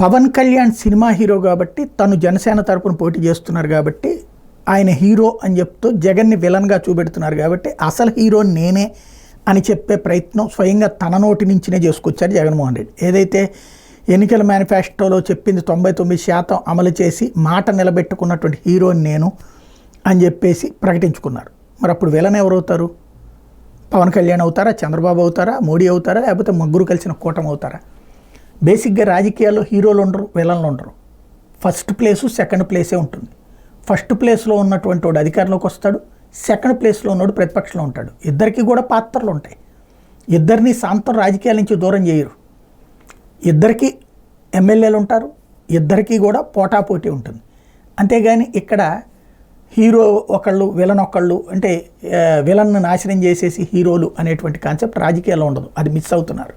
Pawan Kalyan cinema hero కాబట్టి తను జనసేన తరపున పోటీ చేస్తున్నారు కాబట్టి ఆయన హీరో అని చెప్తూ జగన్ని విలన్గా చూపెడుతున్నారు కాబట్టి అసలు హీరో నేనే అని చెప్పే ప్రయత్నం స్వయంగా తన నోటి నుంచినే చేసుకొచ్చారు జగన్మోహన్ రెడ్డి. ఏదైతే ఎన్నికల మేనిఫెస్టోలో చెప్పింది 99% అమలు చేసి మాట నిలబెట్టుకున్నటువంటి హీరోని నేను అని చెప్పేసి ప్రకటించుకున్నారు. మరి అప్పుడు విలన్ ఎవరవుతారు? పవన్ కళ్యాణ్ అవుతారా, చంద్రబాబు అవుతారా, మోడీ అవుతారా, లేకపోతే ముగ్గురు కలిసిన కూటమి అవుతారా? బేసిక్గా రాజకీయాల్లో హీరోలు ఉండరు, విలన్లు ఉండరు. ఫస్ట్ ప్లేసు సెకండ్ ప్లేసే ఉంటుంది. ఫస్ట్ ప్లేస్లో ఉన్నటువంటి వాడు అధికారంలోకి వస్తాడు, సెకండ్ ప్లేస్లో ఉన్నవాడు ప్రతిపక్షంలో ఉంటాడు. ఇద్దరికి కూడా పాత్రలు ఉంటాయి. ఇద్దరిని సాంతం రాజకీయాల నుంచి దూరం చేయరు. ఇద్దరికి ఎమ్మెల్యేలు ఉంటారు, ఇద్దరికీ కూడా పోటాపోటీ ఉంటుంది. అంతేగాని ఇక్కడ హీరో ఒకళ్ళు విలన్ ఒకళ్ళు అంటే విలన్ను నాశనం చేసేసి హీరోలు అనేటువంటి కాన్సెప్ట్ రాజకీయాల్లో ఉండదు. అది మిస్ అవుతున్నారు.